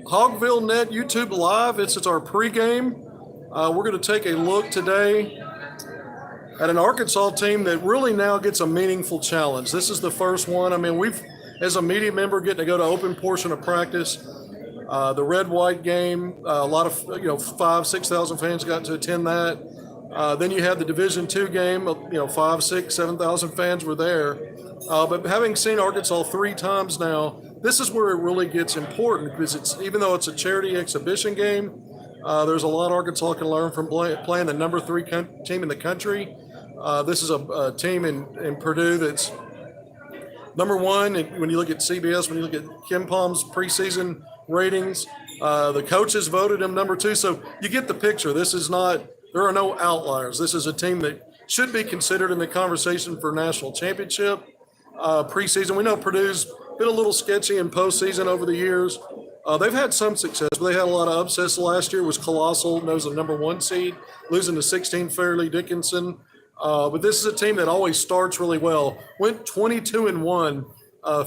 Hogvillenet YouTube Live. It's our pregame. We're going to take a look today at an Arkansas team that really now gets a meaningful challenge. This is the first one. I mean, we've, as a media member, getting to go to open portion of practice. The red-white game, a lot of 5,000-6,000 fans got to attend that. Then you had the Division II game, 5,000, 6,000, 7,000 fans were there. But having seen Arkansas 3 times now, this is where it really gets important because even though it's a charity exhibition game, there's a lot Arkansas can learn from playing the number 3 team in the country. This is a team in Purdue that's number 1. And when you look at CBS, when you look at Kim Palm's preseason ratings, the coaches voted him number 2. So you get the picture. This is not, there are no outliers. This is a team that should be considered in the conversation for national championship. Preseason, we know Purdue's been a little sketchy in postseason over the years. They've had some success, but they had a lot of upsets. Last year was colossal. That was the number 1 seed, losing to 16 Fairleigh Dickinson. But this is a team that always starts really well. Went 22-1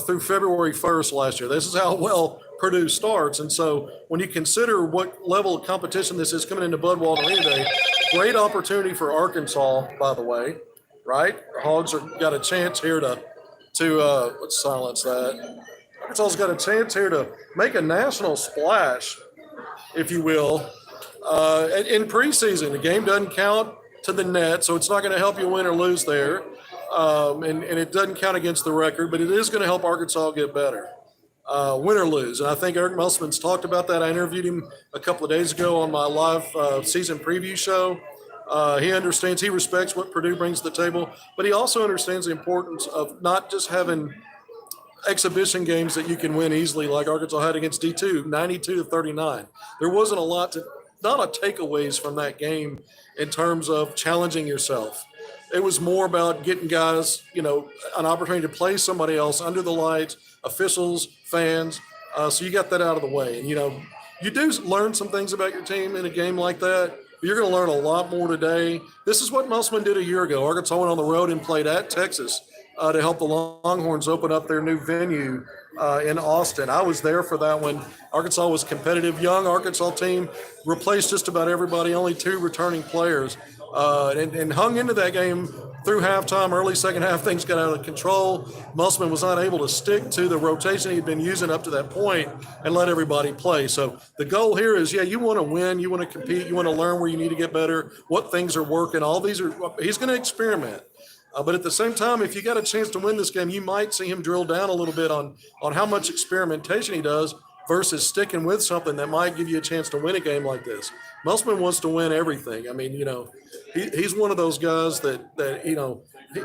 through February 1st last year. This is how well Purdue starts. And so when you consider what level of competition this is coming into Bud Walton Arena today, great opportunity for Arkansas, by the way, right? The Hogs got a chance here to let's silence that. Arkansas's got a chance here to make a national splash, if you will, in preseason. The game doesn't count to the net, so it's not going to help you win or lose there. And it doesn't count against the record, but it is going to help Arkansas get better, win or lose. And I think Eric Musselman's talked about that. I interviewed him a couple of days ago on my live season preview show. He understands, he respects what Purdue brings to the table, but he also understands the importance of not just having exhibition games that you can win easily like Arkansas had against D2, 92-39. There wasn't a lot of takeaways from that game in terms of challenging yourself. It was more about getting guys, an opportunity to play somebody else under the lights, officials, fans. So you got that out of the way. And, you do learn some things about your team in a game like that. You're going to learn a lot more today. This is what Musselman did a year ago. Arkansas went on the road and played at Texas to help the Longhorns open up their new venue in Austin. I was there for that one. Arkansas was competitive. Young Arkansas team replaced just about everybody, only 2 returning players, and hung into that game through halftime. Early second half, things got out of control. Musselman was not able to stick to the rotation he'd been using up to that point and let everybody play. So the goal here is, you want to win, you want to compete, you want to learn where you need to get better, what things are working. All these are, he's going to experiment. But at the same time, if you got a chance to win this game, you might see him drill down a little bit on how much experimentation he does versus sticking with something that might give you a chance to win a game like this. Musselman wants to win everything. I mean, he's one of those guys that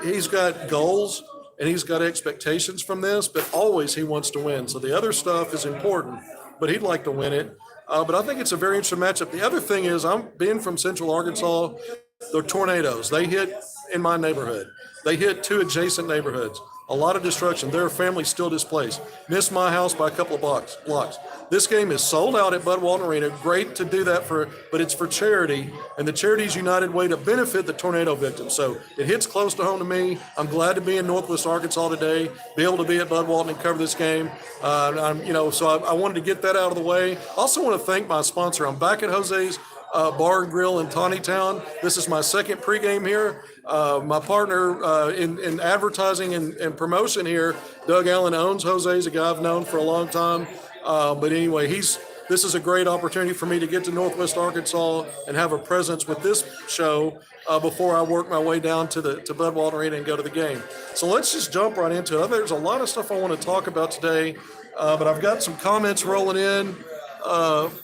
he's got goals and he's got expectations from this, but always he wants to win. So the other stuff is important, but he'd like to win it. But I think it's a very interesting matchup. The other thing is, I'm being from Central Arkansas, the tornadoes, they hit in my neighborhood. They hit 2 adjacent neighborhoods. A lot of destruction. There are families still displaced. Missed my house by a couple of blocks. This game is sold out at Bud Walton Arena. Great to do that but it's for charity, and the Charities United way to benefit the tornado victims. So it hits close to home to me. I'm glad to be in Northwest Arkansas today, be able to be at Bud Walton and cover this game. So I wanted to get that out of the way. Also want to thank my sponsor. I'm back at Jose's Bar and Grill in Town. This is my second pregame here. My partner in advertising and promotion here, Doug Allen, owns Jose's, a guy I've known for a long time. But anyway, this is a great opportunity for me to get to Northwest Arkansas and have a presence with this show before I work my way down to Bud Walton Arena and go to the game. So let's just jump right into it. There's a lot of stuff I want to talk about today, but I've got some comments rolling in.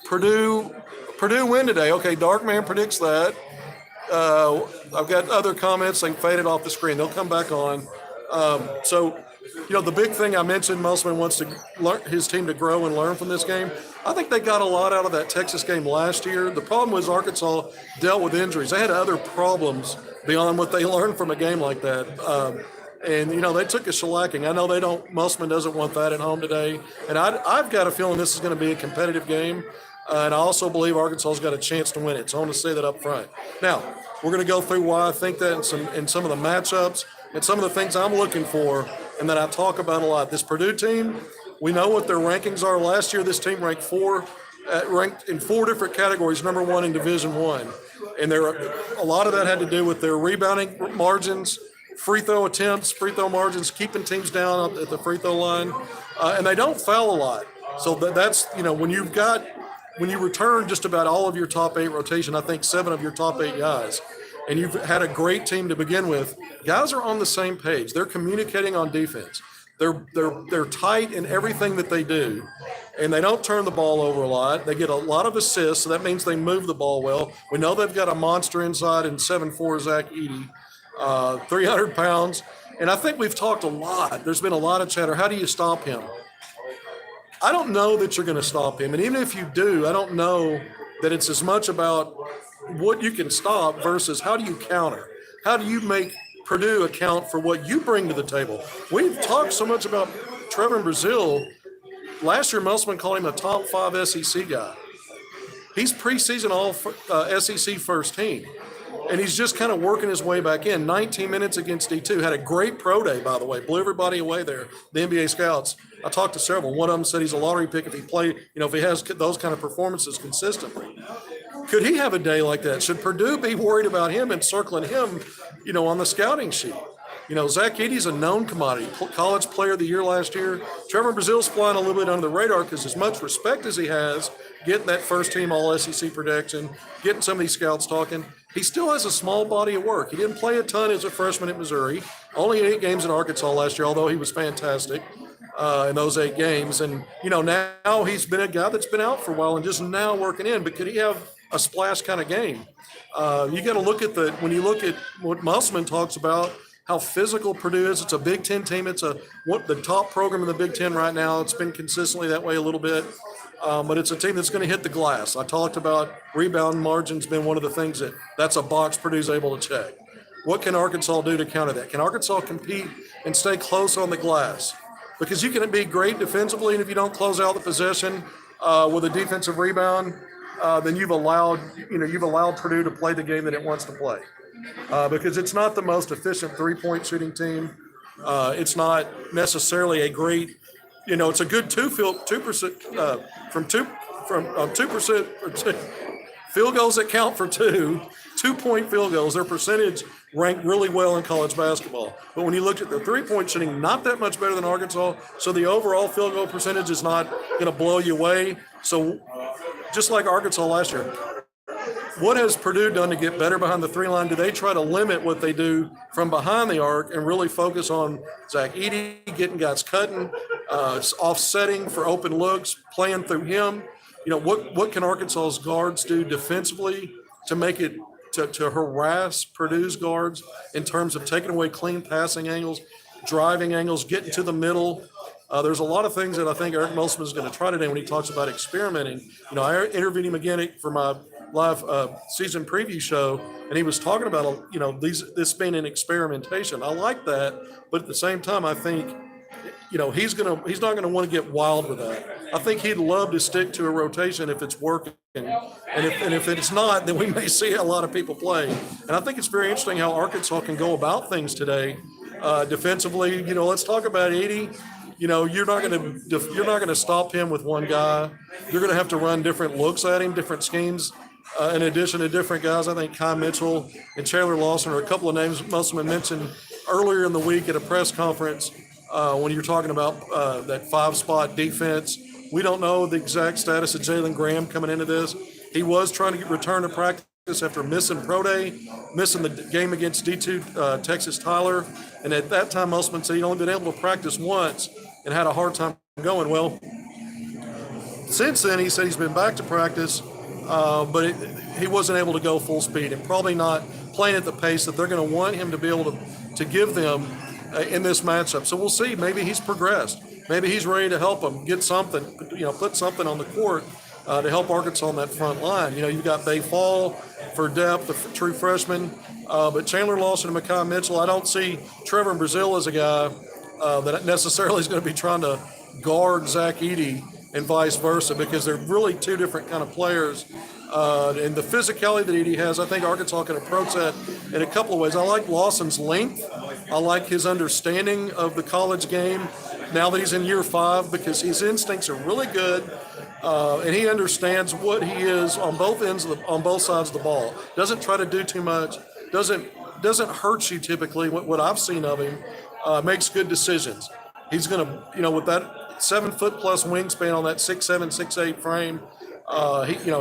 Purdue win today. Okay, Darkman predicts that. I've got other comments. They faded off the screen. They'll come back on. The big thing I mentioned, Musselman wants to his team to grow and learn from this game. I think they got a lot out of that Texas game last year. The problem was Arkansas dealt with injuries. They had other problems beyond what they learned from a game like that. They took a shellacking. I know Musselman doesn't want that at home today. And I've got a feeling this is going to be a competitive game. And I also believe Arkansas's got a chance to win it. So I want to say that up front. Now, we're going to go through why I think that in some of the matchups and some of the things I'm looking for and that I talk about a lot. This Purdue team, We know what their rankings are. Last year, this team ranked in 4 different categories, number 1 in Division I. And a lot of that had to do with their rebounding margins, free throw attempts, free throw margins, keeping teams down at the free throw line. And they don't foul a lot. So that's, when you return just about all of your top 8 rotation, I think 7 of your top 8 guys, and you've had a great team to begin with, guys are on the same page. They're communicating on defense. They're tight in everything that they do, and they don't turn the ball over a lot. They get a lot of assists, so that means they move the ball well. We know they've got a monster inside in 7'4" Zach Edey, 300 pounds. And I think we've talked a lot. There's been a lot of chatter. How do you stop him? I don't know that you're going to stop him. And even if you do, I don't know that it's as much about what you can stop versus how do you counter? How do you make Purdue account for what you bring to the table? We've talked so much about Trevor Brazile. Last year, Musselman called him a top 5 SEC guy. He's preseason all SEC first team. And he's just kind of working his way back in. 19 minutes against D2. Had a great pro day, by the way. Blew everybody away there, the NBA scouts. I talked to several. One of them said he's a lottery pick if he has those kind of performances consistently. Could he have a day like that? Should Purdue be worried about him and circling him, on the scouting sheet? Zach Edey's a known commodity, college player of the year last year. Trevor Brazile's flying a little bit under the radar because as much respect as he has, getting that first team all SEC protection, getting some of these scouts talking, he still has a small body of work. He didn't play a ton as a freshman at Missouri, only 8 games in Arkansas last year, although he was fantastic in those 8 games. And, now he's been a guy that's been out for a while and just now working in, but could he have a splash kind of game? You got to look at when you look at what Musselman talks about, how physical Purdue is. It's a Big Ten team. It's the top program in the Big Ten right now. It's been consistently that way a little bit. But it's a team that's going to hit the glass. I talked about rebound margins being one of the things that's a box Purdue's able to check. What can Arkansas do to counter that? Can Arkansas compete and stay close on the glass? Because you can be great defensively, and if you don't close out the possession with a defensive rebound, then you've allowed Purdue to play the game that it wants to play. Because it's not the most efficient 3-point shooting team. It's not necessarily a great. It's a good 2% from 2% field goals that count for 2-point field goals. Their percentage ranked really well in college basketball. But when you look at the 3-point shooting, not that much better than Arkansas. So the overall field goal percentage is not going to blow you away. So just like Arkansas last year, what has Purdue done to get better behind the 3 line? Do they try to limit what they do from behind the arc and really focus on Zach Edey, getting guys cutting, offsetting for open looks, playing through him? What can Arkansas's guards do defensively to make it to harass Purdue's guards in terms of taking away clean passing angles, driving angles, getting to the middle? There's a lot of things that I think Eric Musselman is going to try today when he talks about experimenting. I interviewed him again for my live season preview show, and he was talking about this being an experimentation. I like that, but at the same time, I think he's not gonna want to get wild with that. I think he'd love to stick to a rotation if it's working, and if it's not, then we may see a lot of people play. And I think it's very interesting how Arkansas can go about things today defensively. Let's talk about Edey. You're not going to stop him with one guy. You're going to have to run different looks at him, different schemes. In addition to different guys, I think Kai Mitchell and Chandler Lawson are a couple of names Musselman mentioned earlier in the week at a press conference when you're talking about that 5-spot defense. We don't know the exact status of Jalen Graham coming into this. He was trying to return to practice after missing pro day, missing the game against D2 Texas Tyler. And at that time, Musselman said he'd only been able to practice once and had a hard time going. Well, since then, he said he's been back to practice, but he wasn't able to go full speed and probably not playing at the pace that they're going to want him to be able to give them in this matchup. So we'll see. Maybe he's progressed. Maybe he's ready to help them get something, put something on the court to help Arkansas on that front line. You've got Bay Fall for depth, a true freshman, but Chandler Lawson and Makai Mitchell, I don't see Trevor Brazile as a guy that necessarily is going to be trying to guard Zach Edey and vice versa, because they're really 2 different kind of players. And the physicality that Edey has, I think Arkansas can approach that in a couple of ways. I like Lawson's length. I like his understanding of the college game. now that he's in year 5, because his instincts are really good, and he understands what he is on both ends of on both sides of the ball. Doesn't try to do too much. Doesn't hurt you typically. What I've seen of him, makes good decisions. He's going to, with that 7-foot plus wingspan on that 6'7", 6'8" frame,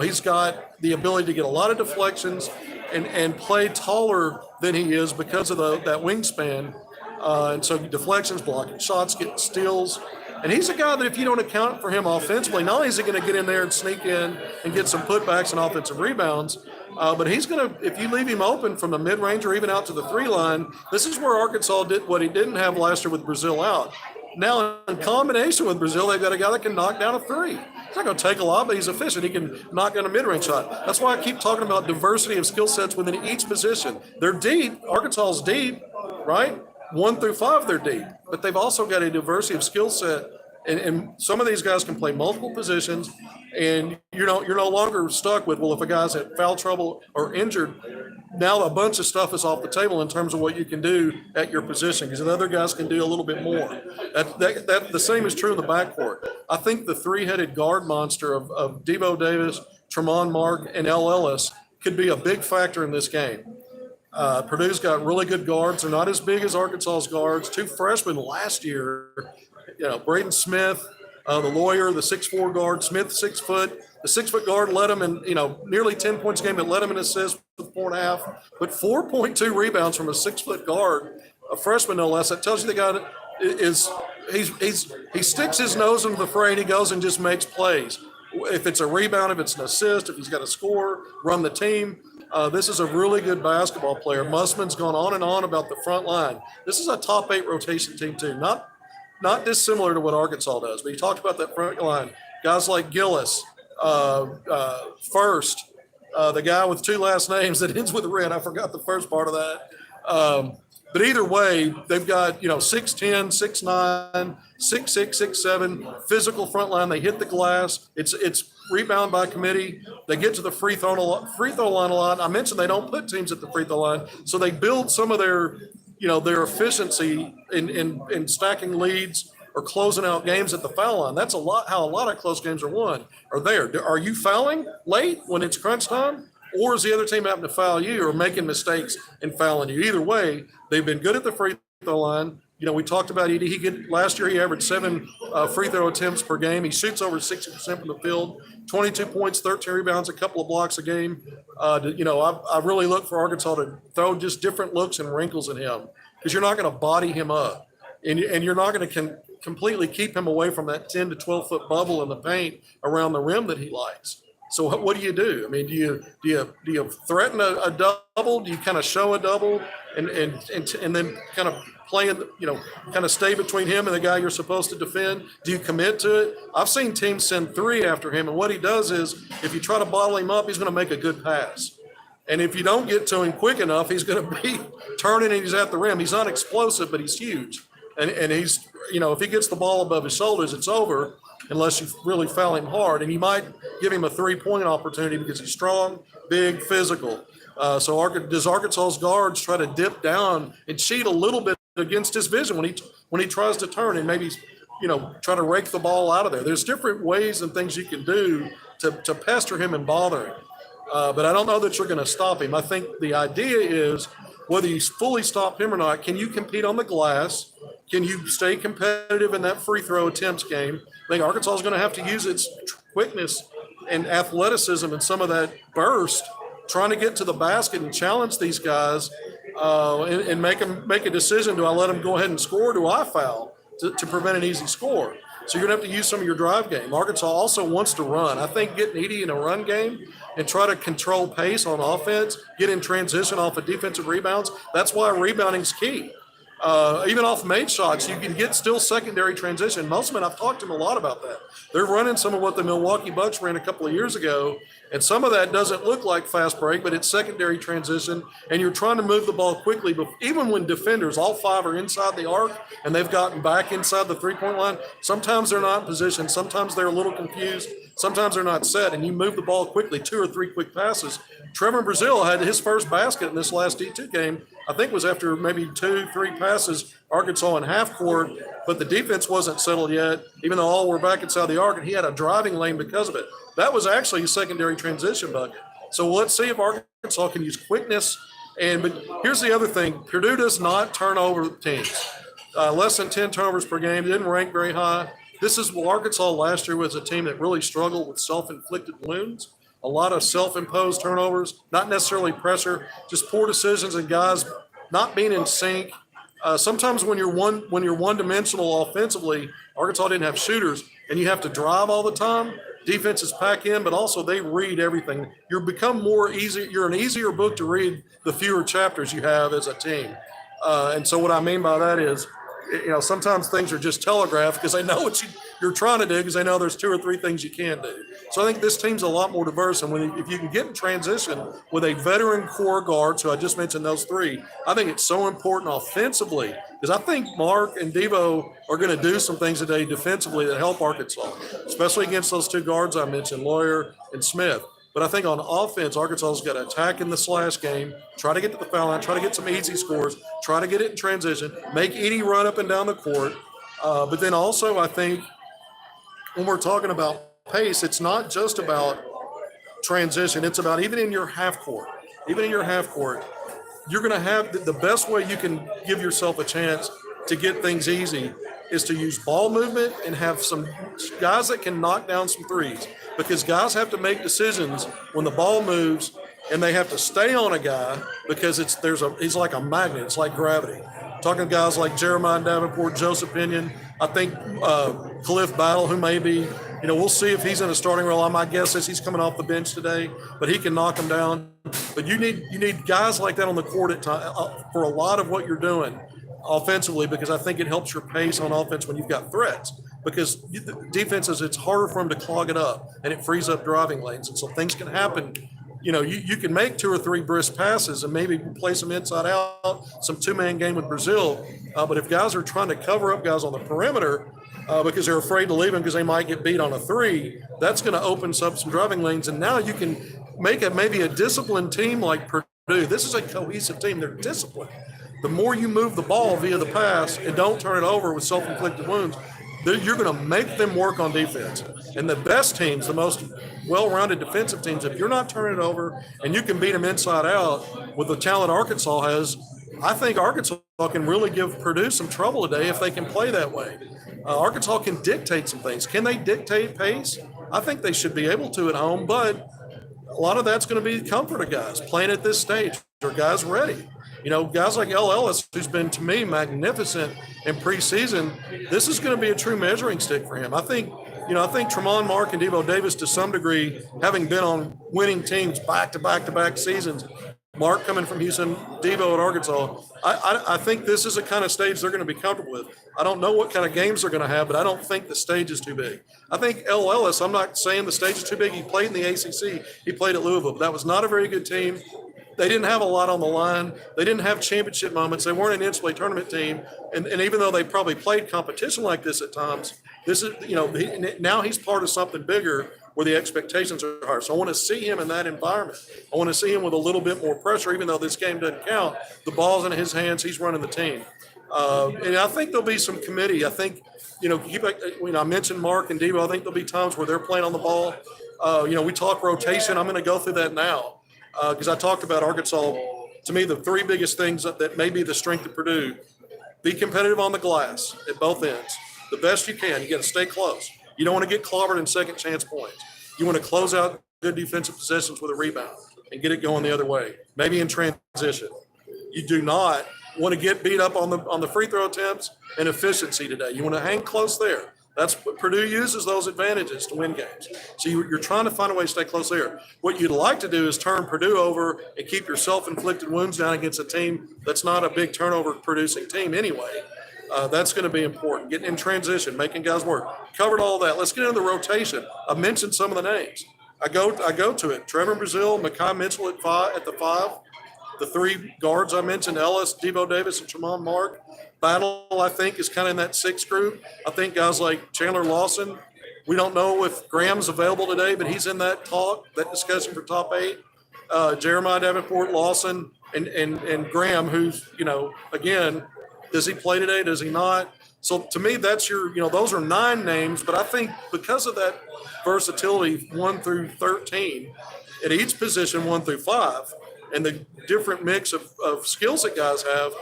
he's got the ability to get a lot of deflections and play taller than he is because of that wingspan. And so deflections, blocking shots, getting steals. And he's a guy that if you don't account for him offensively, not only is he going to get in there and sneak in and get some putbacks and offensive rebounds, but he's going to, if you leave him open from the mid-range or even out to the 3 line, this is where Arkansas did what he didn't have last year with Brazil out. Now, in combination with Brazil, they've got a guy that can knock down a 3. It's not going to take a lot, but he's efficient. He can knock down a mid-range shot. That's why I keep talking about diversity of skill sets within each position. They're deep. Arkansas's deep, right? 1 through 5, they're deep. But they've also got a diversity of skill set. And some of these guys can play multiple positions, and you're no longer stuck with, well, if a guy's at foul trouble or injured, now a bunch of stuff is off the table in terms of what you can do at your position, because the other guys can do a little bit more. That the same is true in the backcourt. I think the 3-headed guard monster of Devo Davis, Tremont Mark, and L. Ellis could be a big factor in this game. Purdue's got really good guards. They're not as big as Arkansas's guards. 2 freshmen last year, Braden Smith, the lawyer, the 6'4" guard, Smith 6 foot. The 6 foot guard led him in, nearly 10 points a game. It led him in assists with 4.5, but 4.2 rebounds from a 6 foot guard, a freshman no less. That tells you the guy he sticks his nose into the fray and he goes and just makes plays. If it's a rebound, if it's an assist, if he's got a score, run the team. This is a really good basketball player. Musman's gone on and on about the front line. This is a top 8 rotation team too. Not dissimilar to what Arkansas does, but he talked about that front line. Guys like Gillis, First, the guy with 2 last names that ends with Red. I forgot the first part of that. But either way, they've got, 6'10", 6'9", 6'6", 6'7", physical front line. They hit the glass. It's rebound by committee. They get to the free throw line a lot. I mentioned they don't put teams at the free throw line, so they build some of their efficiency in stacking leads or closing out games at the foul line. That's how a lot of close games are won. Are you fouling late when it's crunch time? Or is the other team having to foul you or making mistakes and fouling you? Either way, they've been good at the free throw line. We talked about Edie. Last year he averaged 7 free throw attempts per game. He shoots over 60% from the field, 22 points, 13 rebounds, a couple of blocks a game. I really look for Arkansas to throw just different looks and wrinkles in him, because you're not going to body him up, and you're not going to completely keep him away from that 10 to 12 foot bubble in the paint around the rim that he likes. So what do you do? I mean, do you threaten a double? Do you kind of show a double and then kind of kind of stay between him and the guy you're supposed to defend? Do you commit to it? I've seen teams send 3 after him, and what he does is, if you try to bottle him up, he's going to make a good pass. And if you don't get to him quick enough, he's going to be turning and he's at the rim. He's not explosive, but he's huge. And he's, if he gets the ball above his shoulders, it's over, unless you really foul him hard. And you might give him a 3-point opportunity because he's strong, big, physical. So does Arkansas's guards try to dip down and cheat a little bit against his vision when he tries to turn and maybe, try to rake the ball out of there? There's different ways and things you can do to pester him and bother him. But I don't know that you're going to stop him. I think the idea is, whether you fully stop him or not, can you compete on the glass? Can you stay competitive in that free throw attempts game? I think Arkansas is going to have to use its quickness and athleticism and some of that burst, trying to get to the basket and challenge these guys and make a decision. Do I let them go ahead and score? Or do I foul to prevent an easy score? So you're going to have to use some of your drive game. Arkansas also wants to run. I think getting Edie in a run game and try to control pace on offense, get in transition off of defensive rebounds, that's why rebounding's key. Even off made shots, you can get still secondary transition. Musman, I've talked to him a lot about that. They're running some of what the Milwaukee Bucks ran a couple of years ago, and some of that doesn't look like fast break, but it's secondary transition, and you're trying to move the ball quickly. But even when defenders, all 5 are inside the arc, and they've gotten back inside the 3-point line, sometimes they're not in position, sometimes they're a little confused, sometimes they're not set, and you move the ball quickly, 2 or 3 quick passes. Trevor Brazil had his first basket in this last D2 game. I think it was after maybe 2-3 passes, Arkansas in half court, but the defense wasn't settled yet, even though all were back inside the arc, and he had a driving lane because of it. That was actually a secondary transition bucket. So let's see if Arkansas can use quickness. But here's the other thing. Purdue does not turn over teams. Less than 10 turnovers per game. Didn't rank very high. This is Arkansas last year was a team that really struggled with self-inflicted wounds. A lot of self-imposed turnovers, not necessarily pressure, just poor decisions and guys not being in sync. Sometimes when you're one-dimensional offensively, Arkansas didn't have shooters, and you have to drive all the time. Defenses pack in, but also they read everything. You're an easier book to read the fewer chapters you have as a team. And so what I mean by that is, sometimes things are just telegraphed because they know what you're trying to do because they know there's 2 or 3 things you can do. So I think this team's a lot more diverse. And if you can get in transition with a veteran core guard, so I just mentioned those 3, I think it's so important offensively because I think Mark and Devo are going to do some things today defensively that help Arkansas, especially against those 2 guards I mentioned, Lawyer and Smith. But I think on offense, Arkansas's got to attack in the slash game, try to get to the foul line, try to get some easy scores, try to get it in transition, make Edey run up and down the court. But then also I think when we're talking about pace, it's not just about transition. It's about even in your half court, you're going to have the best way you can give yourself a chance to get things easy is to use ball movement and have some guys that can knock down some threes. Because guys have to make decisions when the ball moves, and they have to stay on a guy because he's like a magnet. It's like gravity. Talking to guys like Jeremiah Davenport, Joseph Pinion, I think Khalif Battle, who may be, we'll see if he's in a starting role. My guess is he's coming off the bench today, but he can knock them down. But you need guys like that on the court at time for a lot of what you're doing offensively, because I think it helps your pace on offense when you've got threats. Because defenses, it's harder for them to clog it up, and it frees up driving lanes. And so things can happen. You can make 2 or 3 brisk passes and maybe play some inside out, some 2-man game with Brazil. But if guys are trying to cover up guys on the perimeter because they're afraid to leave them because they might get beat on a 3, that's going to open up some driving lanes. And now you can make maybe a disciplined team like Purdue. This is a cohesive team. They're disciplined. The more you move the ball via the pass and don't turn it over with self-inflicted wounds, you're going to make them work on defense. And the best teams, the most well-rounded defensive teams, if you're not turning it over and you can beat them inside out with the talent Arkansas has, I think Arkansas can really give Purdue some trouble today if they can play that way. Arkansas can dictate some things. Can they dictate pace? I think they should be able to at home, but a lot of that's going to be comfort of guys playing at this stage. Are guys ready? Guys like L. Ellis, who's been, to me, magnificent in preseason, this is going to be a true measuring stick for him. I think Tremont Mark and Devo Davis, to some degree, having been on winning teams back-to-back seasons, Mark coming from Houston, Devo at Arkansas, I think this is a kind of stage they're going to be comfortable with. I don't know what kind of games they're going to have, but I don't think the stage is too big. I think L. Ellis, I'm not saying the stage is too big. He played in the ACC. He played at Louisville. But that was not a very good team. They didn't have a lot on the line. They didn't have championship moments. They weren't an NCAA tournament team. And even though they probably played competition like this at times, this is, now he's part of something bigger where the expectations are higher. So I want to see him in that environment. I want to see him with a little bit more pressure, even though this game doesn't count. The ball's in his hands. He's running the team. And I think there'll be some committee. I think, I mentioned Mark and Devo. I think there'll be times where they're playing on the ball. We talk rotation. I'm going to go through that now. Because I talked about Arkansas, to me, the 3 biggest things that may be the strength of Purdue: be competitive on the glass at both ends, the best you can. You got to stay close. You don't want to get clobbered in second chance points. You want to close out good defensive possessions with a rebound and get it going the other way, maybe in transition. You do not want to get beat up on the free throw attempts and efficiency today. You want to hang close there. That's what Purdue uses, those advantages to win games. So you're trying to find a way to stay close there. What you'd like to do is turn Purdue over and keep your self-inflicted wounds down against a team that's not a big turnover-producing team anyway. That's going to be important. Getting in transition, making guys work. Covered all that. Let's get into the rotation. I mentioned some of the names. I go to it. Trevor Brazile, Mekhi Mitchell at the 5. The 3 guards I mentioned, Ellis, Devo Davis, and Tremont Mark. Battle, I think, is kind of in that 6th group. I think guys like Chandler Lawson, we don't know if Graham's available today, but he's in that discussion for top 8. Jeremiah Davenport, Lawson, and Graham, who's, again, does he play today? Does he not? So to me, that's those are 9 names, but I think because of that versatility, 1 through 13, at each position, 1 through 5, and the different mix of skills that guys have,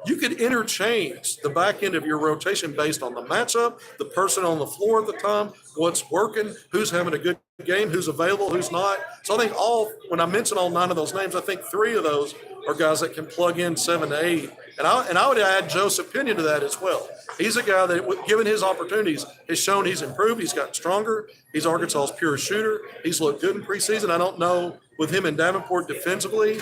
you could interchange the back end of your rotation based on the matchup, the person on the floor at the time, what's working, who's having a good game, who's available, who's not. So I think when I mention all 9 of those names, I think 3 of those are guys that can plug in 7 to 8. And I would add Joseph Pinion to that as well. He's a guy that, given his opportunities, has shown he's improved. He's gotten stronger. He's Arkansas's pure shooter. He's looked good in preseason. I don't know with him and Davenport defensively.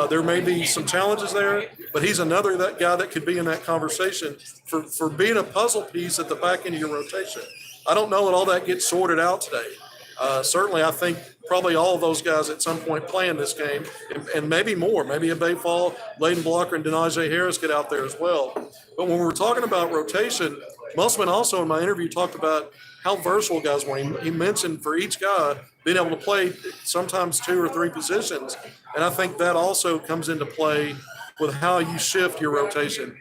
There may be some challenges there, but he's another guy that could be in that conversation for being a puzzle piece at the back end of your rotation. I don't know that all that gets sorted out today. Certainly, I think probably all of those guys at some point play in this game, and maybe more. Maybe a Bayfall, Layden Blocker, and Denaje Harris get out there as well. But when we're talking about rotation, Musselman also in my interview talked about how versatile guys were. He mentioned for each guy being able to play sometimes 2 or 3 positions, and I think that also comes into play with how you shift your rotation.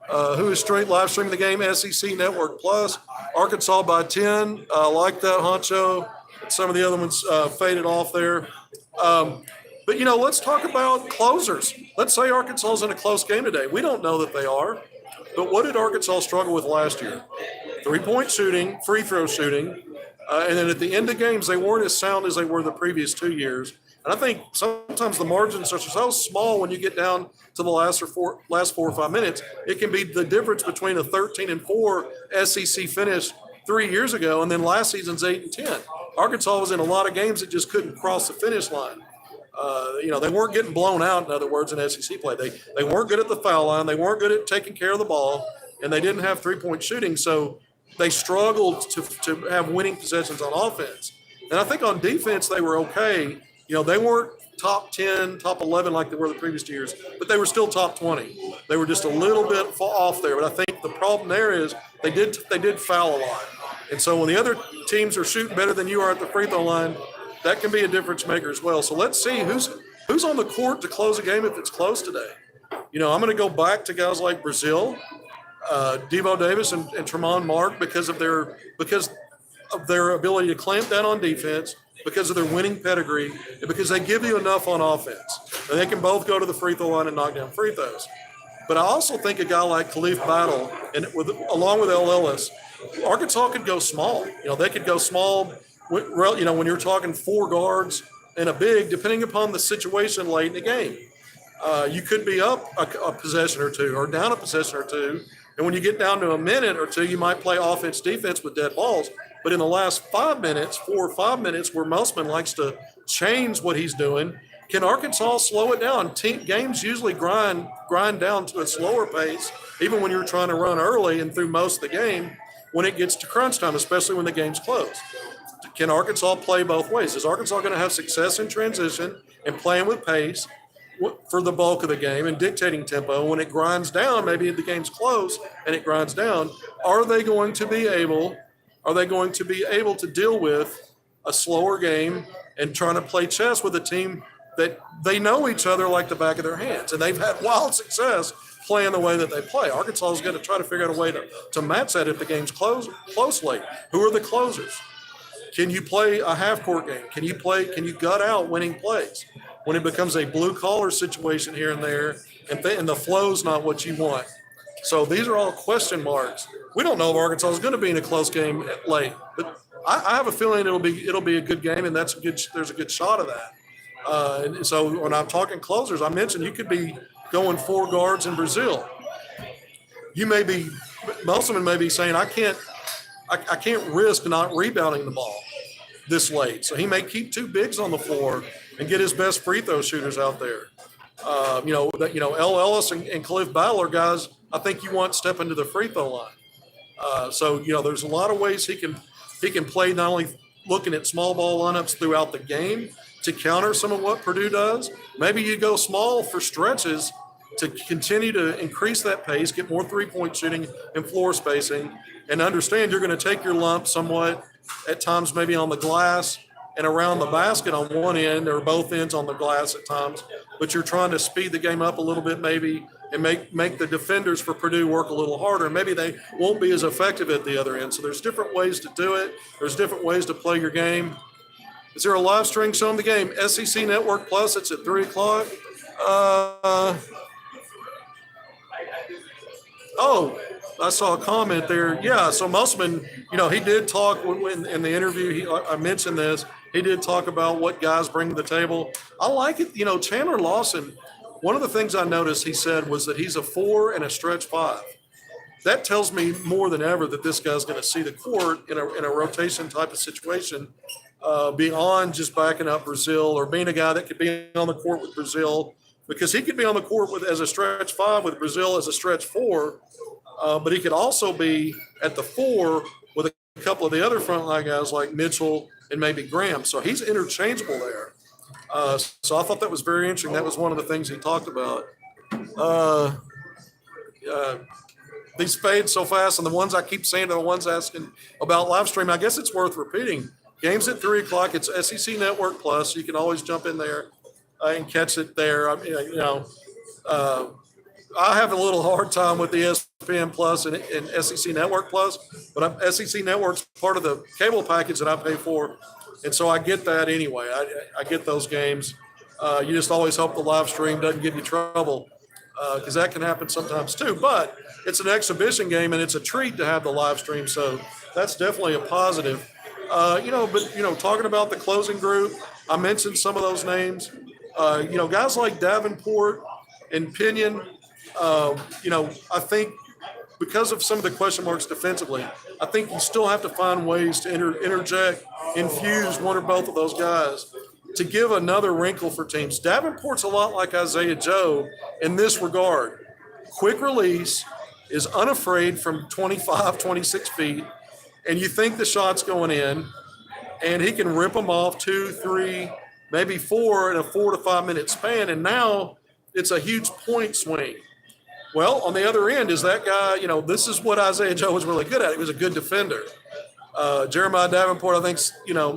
Who is straight live streaming the game? SEC Network Plus. Arkansas by 10. I like that, Honcho. Some of the other ones faded off there. But, let's talk about closers. Let's say Arkansas is in a close game today. We don't know that they are. But what did Arkansas struggle with last year? 3-point shooting, free throw shooting. And then at the end of games, they weren't as sound as they were the previous 2 years. And I think sometimes the margins are so small when you get down to the last 4 or 5 minutes. It can be the difference between a 13-4 SEC finish 3 years ago and then last season's 8-10. Arkansas was in a lot of games that just couldn't cross the finish line. They weren't getting blown out, in other words, in SEC play. They weren't good at the foul line. They weren't good at taking care of the ball, and they didn't have 3-point shooting. So they struggled to have winning possessions on offense. And I think on defense they were okay. They weren't top 10, top 11 like they were the previous 2 years, but they were still top 20. They were just a little bit off there. But I think the problem there is they did foul a lot. And so when the other teams are shooting better than you are at the free throw line, that can be a difference maker as well. So let's see who's on the court to close a game if it's close today. I'm going to go back to guys like Brazil, Devo Davis, and Tremont Mark because of their ability to clamp down on defense, because of their winning pedigree, and because they give you enough on offense. And they can both go to the free throw line and knock down free throws. But I also think a guy like Khalif Battle, and along with El Ellis, Arkansas could go small. They could go small. When you're talking 4 guards and a big, depending upon the situation late in the game, you could be up a possession or 2 or down a possession or 2. And when you get down to a minute or 2, you might play offense, defense with dead balls. But in the last 5 minutes, 4 or 5 minutes, where Musselman likes to change what he's doing, can Arkansas slow it down? Games usually grind down to a slower pace, even when you're trying to run early and through most of the game when it gets to crunch time, especially when the game's close. Can Arkansas play both ways? Is Arkansas going to have success in transition and playing with pace for the bulk of the game and dictating tempo? When it grinds down, maybe the game's close and it grinds down, are they going to be able to deal with a slower game and trying to play chess with a team that they know each other like the back of their hands, and they've had wild success playing the way that they play? Arkansas is going to try to figure out a way to match that if the game's closely. Who are the closers? Can you play a half-court game? Can you gut out winning plays? When it becomes a blue-collar situation here and there, and the flow's not what you want. So these are all question marks. We don't know if Arkansas is going to be in a close game late, but I have a feeling it'll be a good game, and there's a good shot of that. And so when I'm talking closers, I mentioned you could be going 4 guards in Brazil. Musselman may be saying, I can't risk not rebounding the ball this late. So he may keep 2 bigs on the floor and get his best free throw shooters out there. El Ellis and Khalif Battle are guys I think you want stepping to the free throw line. So there's a lot of ways he can play, not only looking at small ball lineups throughout the game to counter some of what Purdue does. Maybe you go small for stretches to continue to increase that pace, get more 3-point shooting and floor spacing, and understand you're going to take your lump somewhat at times maybe on the glass and around the basket on one end, or both ends on the glass at times, but you're trying to speed the game up a little bit maybe and make the defenders for Purdue work a little harder. Maybe they won't be as effective at the other end. So there's different ways to do it. There's different ways to play your game. Is there a live stream showing the game? SEC Network Plus, it's at 3 o'clock. Oh, I saw a comment there. Yeah, so Musselman, he did talk in the interview. I mentioned this. He did talk about what guys bring to the table. I like it. Chandler Lawson, one of the things I noticed he said was that he's a 4 and a stretch 5. That tells me more than ever that this guy's going to see the court in a rotation type of situation, beyond just backing up Brazil or being a guy that could be on the court with Brazil, because he could be on the court as a stretch 5 with Brazil as a stretch 4, but he could also be at the 4 with a couple of the other frontline guys like Mitchell and maybe Graham. So he's interchangeable there. So I thought that was very interesting. That was one of the things he talked about. These fade so fast, and the ones I keep saying to the ones asking about live stream, I guess it's worth repeating. Game's at 3 o'clock. It's SEC Network Plus. So you can always jump in there and catch it there. I mean, I have a little hard time with the ESPN Plus and SEC Network Plus, but SEC Network's part of the cable package that I pay for, and so I get that anyway. I get those games. You just always hope the live stream doesn't give you trouble, because that can happen sometimes too. But it's an exhibition game, and it's a treat to have the live stream, so that's definitely a positive. Talking about the closing group, I mentioned some of those names. Guys like Davenport and Pinion, I think because of some of the question marks defensively, I think you still have to find ways to interject, infuse one or both of those guys to give another wrinkle for teams. Davenport's a lot like Isaiah Joe in this regard. Quick release, is unafraid from 25, 26 feet, and you think the shot's going in, and he can rip them off 2, 3, maybe 4 in a 4 to 5 minute span, and now it's a huge point swing. Well, on the other end is that guy, this is what Isaiah Joe was really good at. He was a good defender. Jeremiah Davenport, I think,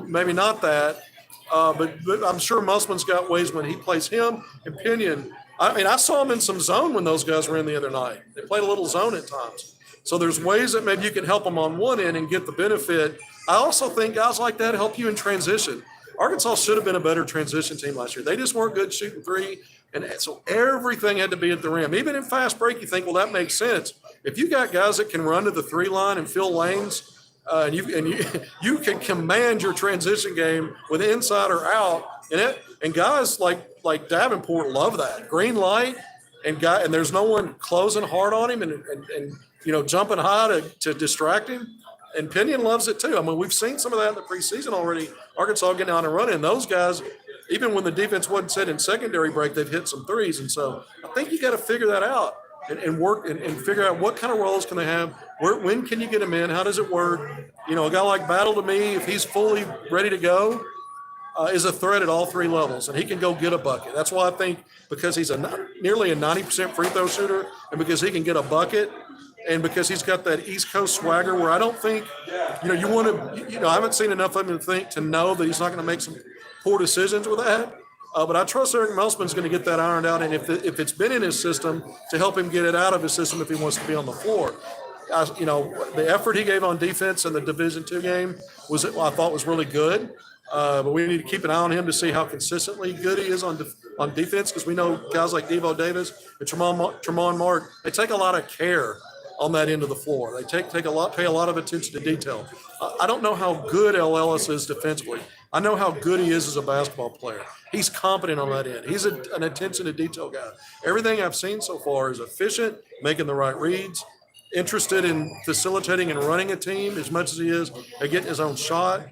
maybe not that, but I'm sure Musselman's got ways when he plays him and Pinion. I mean, I saw him in some zone when those guys were in the other night. They played a little zone at times. So there's ways that maybe you can help them on one end and get the benefit. I also think guys like that help you in transition. Arkansas should have been a better transition team last year. They just weren't good shooting three, and so everything had to be at the rim. Even in fast break, you think, well, that makes sense. If you got guys that can run to the 3 line and fill lanes, and you can command your transition game with inside or out, and guys like Davenport love that green light, and there's no one closing hard on him and jumping high to distract him. And Pinion loves it too. I mean, we've seen some of that in the preseason already. Arkansas getting out and running. Those guys, even when the defense wasn't set in secondary break, they've hit some threes. And so I think you got to figure that out and work and figure out what kind of roles can they have. When can you get them in? How does it work? A guy like Battle, to me, if he's fully ready to go, is a threat at all 3 levels, and he can go get a bucket. That's why I think, because he's nearly a 90% free throw shooter, and because he can get a bucket, and because he's got that East Coast swagger where I don't think, you want to, I haven't seen enough of him to know that he's not going to make some poor decisions with that. But I trust Eric Musselman's going to get that ironed out, and if it's been in his system, to help him get it out of his system if he wants to be on the floor. The effort he gave on defense in the Division II game I thought was really good. But we need to keep an eye on him to see how consistently good he is on defense, because we know guys like Devo Davis and Tremont Mark, they take a lot of care on that end of the floor. They pay a lot of attention to detail. I don't know how good El Ellis is defensively. I know how good he is as a basketball player. He's competent on that end. He's an attention to detail guy. Everything I've seen so far is efficient, making the right reads, interested in facilitating and running a team as much as he is at getting his own shot.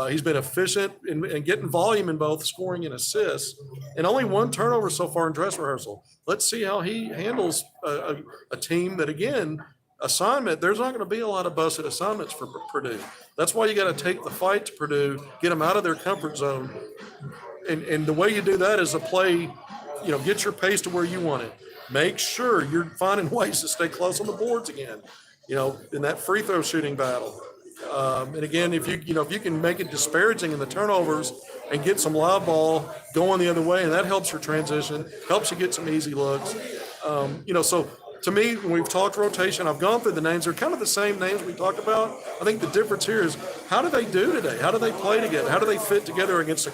He's been efficient in getting volume in both scoring and assists, and only 1 turnover so far in dress rehearsal. Let's see how he handles a team that, again, assignment, there's not going to be a lot of busted assignments for Purdue. That's why you got to take the fight to Purdue, get them out of their comfort zone. And the way you do that is to play, get your pace to where you want it. Make sure you're finding ways to stay close on the boards again, in that free throw shooting battle. And again, if you can make it disparaging in the turnovers and get some live ball going the other way, and that helps your transition, helps you get some easy looks. So to me, when we've talked rotation, I've gone through the names. They're kind of the same names we talked about. I think the difference here is how do they do today? How do they play together? How do they fit together against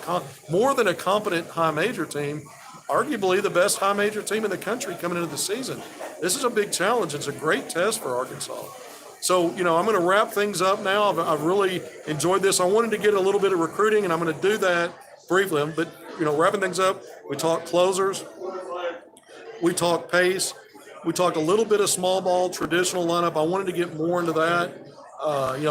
more than a competent high major team? Arguably the best high major team in the country coming into the season. This is a big challenge. It's a great test for Arkansas. So, I'm going to wrap things up now. I've really enjoyed this. I wanted to get a little bit of recruiting, and I'm going to do that briefly. But, wrapping things up, we talked closers. We talked pace. We talked a little bit of small ball, traditional lineup. I wanted to get more into that.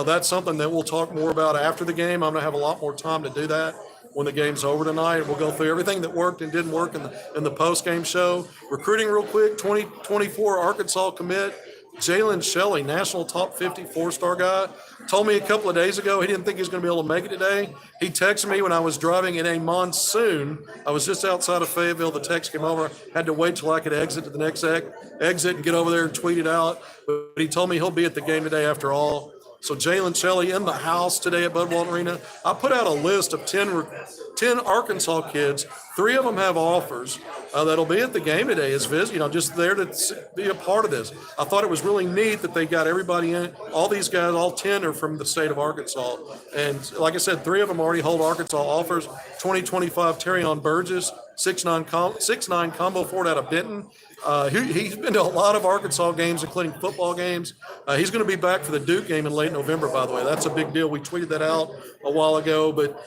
That's something that we'll talk more about after the game. I'm going to have a lot more time to do that when the game's over tonight. We'll go through everything that worked and didn't work in the post-game show. Recruiting real quick, 2024 Arkansas commit. Jalen Shelley, national top 50 four-star guy, told me a couple of days ago he didn't think he was going to be able to make it today. He texted me when I was driving in a monsoon. I was just outside of Fayetteville. The text came over. Had to wait till I could exit to the next exit and get over there and tweet it out. But he told me he'll be at the game today after all. So Jalen Shelley in the house today at Bud Walton Arena. I put out a list of 10 Arkansas kids. 3 of them have offers that'll be at the game today as just there to be a part of this. I thought it was really neat that they got everybody in. All these guys, all 10 are from the state of Arkansas. And like I said, 3 of them already hold Arkansas offers. 2025 Terrion Burgess, 6'9" combo forward out of Benton. He's been to a lot of Arkansas games, including football games. He's going to be back for the Duke game in late November, by the way. That's a big deal. We tweeted that out a while ago, but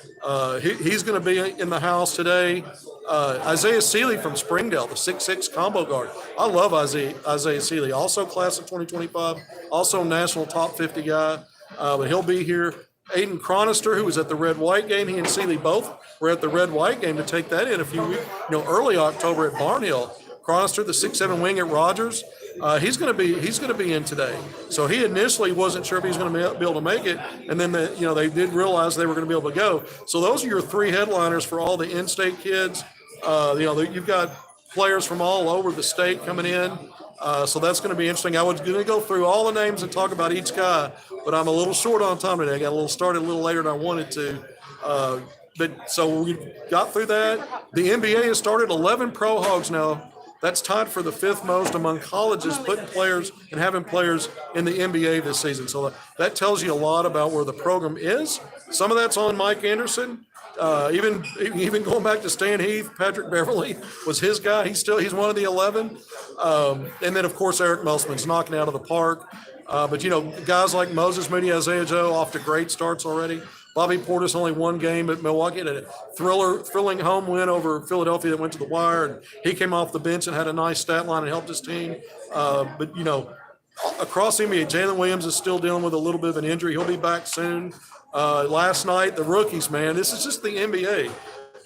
he's going to be in the house today. Isaiah Seeley from Springdale, the 6'6" combo guard. I love Isaiah Seeley. Also class of 2025, also national top 50 guy, but he'll be here. Aiden Chronister, who was at the Red-White game, he and Seeley both were at the Red-White game to take that in a few weeks, early October at Barnhill. Chronister, the 6'7" wing at Rogers, he's going to be in today. So he initially wasn't sure if he was going to be able to make it, and then they did realize they were going to be able to go. So those are your 3 headliners for all the in-state kids. You've got players from all over the state coming in. So that's going to be interesting. I was going to go through all the names and talk about each guy, but I'm a little short on time today. I got started a little later than I wanted to. So we got through that. The NBA has started 11 pro hogs now. That's tied for the 5th most among colleges putting players and having players in the NBA this season. So that tells you a lot about where the program is. Some of that's on Mike Anderson. Even going back to Stan Heath, Patrick Beverly was his guy. He's one of the 11. And then, of course, Eric Musselman's knocking out of the park. But guys like Moses Moody, Isaiah Joe off to great starts already. Bobby Portis only 1 game at Milwaukee, had a thrilling home win over Philadelphia that went to the wire, and he came off the bench and had a nice stat line and helped his team. But across the NBA, Jalen Williams is still dealing with a little bit of an injury. He'll be back soon. Last night, the rookies, man, this is just the NBA.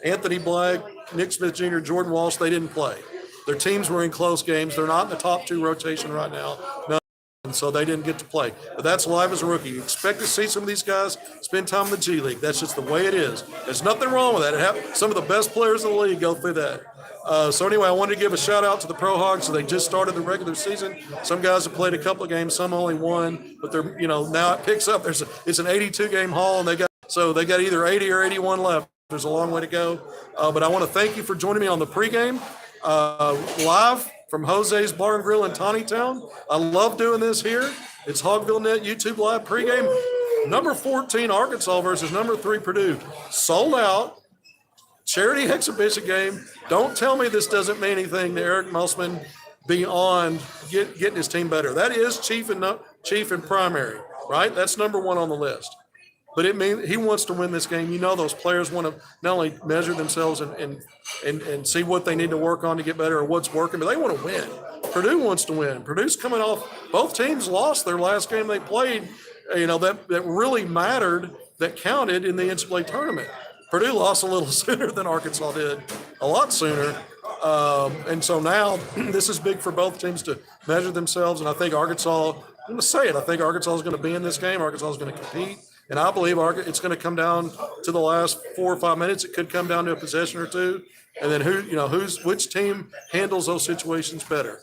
Anthony Black, Nick Smith Jr., Jordan Walsh, they didn't play. Their teams were in close games. They're not in the top 2 rotation right now. No. And so they didn't get to play. But that's live as a rookie. You expect to see some of these guys spend time in the G League. That's just the way it is. There's nothing wrong with that. Some of the best players in the league go through that. So anyway, I wanted to give a shout out to the Pro Hogs. So they just started the regular season. Some guys have played a couple of games, some only 1. But they're now it picks up. It's an 82 game haul, and they got either 80 or 81 left. There's a long way to go. But I want to thank you for joining me on the pregame live from Jose's Bar and Grill in Tawnytown. I love doing this here. It's Hogvillenet YouTube Live pregame. Number 14 Arkansas versus number 3 Purdue. Sold out. Charity exhibition game. Don't tell me this doesn't mean anything to Eric Musselman beyond getting his team better. That is chief and primary, right? That's number 1 on the list. But it means he wants to win this game. Those players want to not only measure themselves and see what they need to work on to get better or what's working, but they want to win. Purdue wants to win. Purdue's coming off, both teams lost their last game they played, that really mattered, that counted in the NCAA tournament. Purdue lost a little sooner than Arkansas did, a lot sooner. And so now this is big for both teams to measure themselves. And I think Arkansas, I'm going to say it, I think Arkansas is going to be in this game. Arkansas is going to compete. And I believe it's going to come down to the last 4 or 5 minutes. It could come down to a possession or 2. And then which team handles those situations better.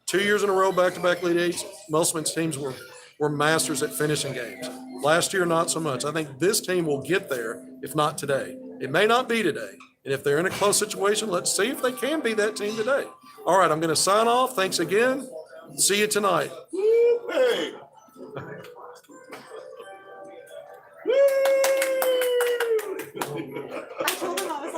2 years in a row, back-to-back Elite Eights, Musselman's teams were masters at finishing games. Last year, not so much. I think this team will get there, if not today. It may not be today. And if they're in a close situation, let's see if they can be that team today. All right, I'm going to sign off. Thanks again. See you tonight. Hey. I told him